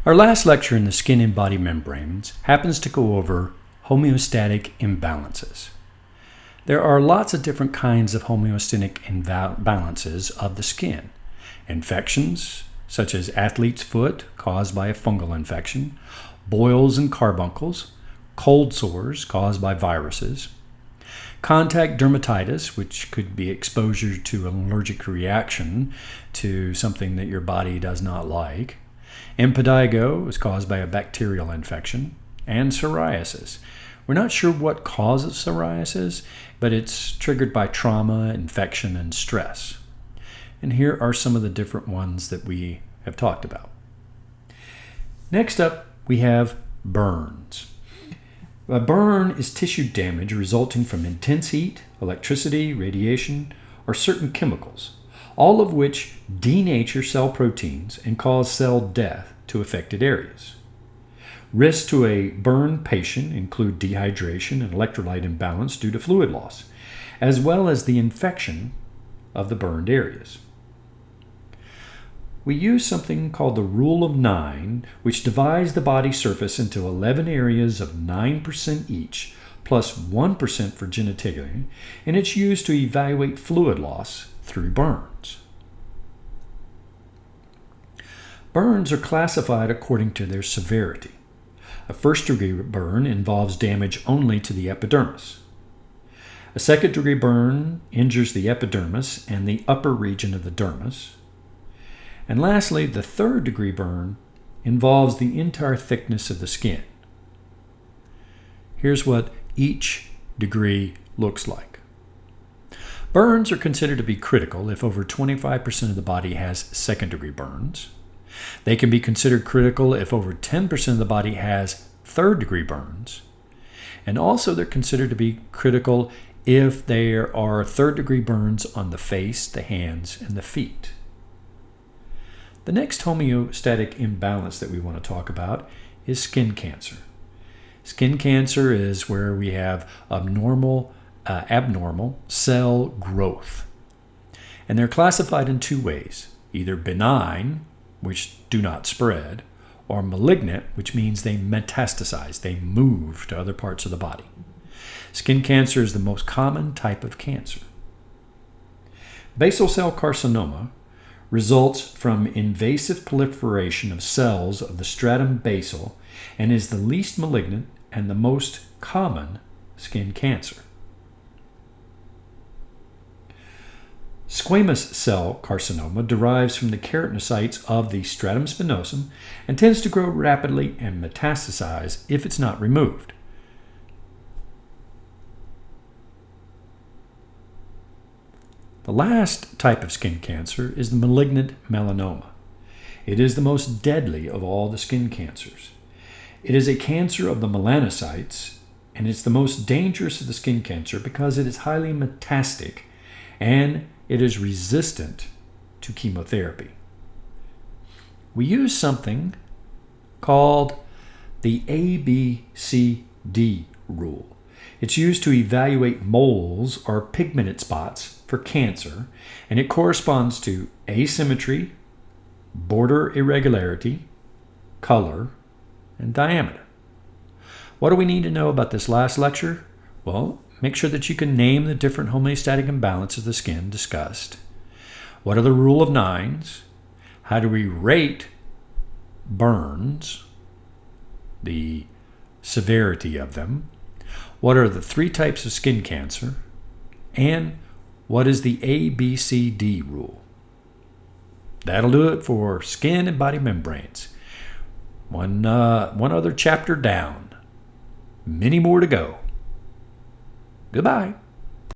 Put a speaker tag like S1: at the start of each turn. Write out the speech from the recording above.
S1: Our last lecture in the skin and body membranes happens to go over homeostatic imbalances. There are lots of different kinds of homeostatic imbalances of the skin. Infections, such as athlete's foot caused by a fungal infection, boils and carbuncles, cold sores caused by viruses, contact dermatitis, which could be exposure to an allergic reaction to something that your body does not like, impetigo is caused by a bacterial infection, and psoriasis. We're not sure what causes psoriasis, but it's triggered by trauma, infection, and stress. And here are some of the different ones that we have talked about. Next up, we have burns. A burn is tissue damage resulting from intense heat, electricity, radiation, or certain chemicals, all of which denature cell proteins and cause cell death to affected areas. Risks to a burn patient include dehydration and electrolyte imbalance due to fluid loss, as well as the infection of the burned areas. We use something called the Rule of 9, which divides the body surface into 11 areas of 9% each, plus 1% for genitalia, and it's used to evaluate fluid loss through burns. Burns are classified according to their severity. A first-degree burn involves damage only to the epidermis. A second-degree burn injures the epidermis and the upper region of the dermis. And lastly, the third-degree burn involves the entire thickness of the skin. Here's what each degree looks like. Burns are considered to be critical if over 25% of the body has second-degree burns. They can be considered critical if over 10% of the body has third-degree burns. And also they're considered to be critical if there are third-degree burns on the face, the hands, and the feet. The next homeostatic imbalance that we want to talk about is skin cancer. Skin cancer is where we have abnormal cell growth. And they're classified in two ways, either benign, which do not spread, or malignant, which means they metastasize, they move to other parts of the body. Skin cancer is the most common type of cancer. Basal cell carcinoma results from invasive proliferation of cells of the stratum basal and is the least malignant and the most common skin cancer. Squamous cell carcinoma derives from the keratinocytes of the stratum spinosum and tends to grow rapidly and metastasize if it's not removed. The last type of skin cancer is the malignant melanoma. It is the most deadly of all the skin cancers. It is a cancer of the melanocytes, and it's the most dangerous of the skin cancer because it is highly metastatic and it is resistant to chemotherapy. We use something called the ABCD rule. It's used to evaluate moles or pigmented spots for cancer, and it corresponds to asymmetry, border irregularity, color, and diameter. What do we need to know about this last lecture? Well, make sure that you can name the different homeostatic imbalances of the skin discussed. What are the rule of 9s? How do we rate burns, the severity of them? What are the 3 types of skin cancer? And what is the ABCD rule? That'll do it for skin and body membranes. One other chapter down. Many more to go. Goodbye.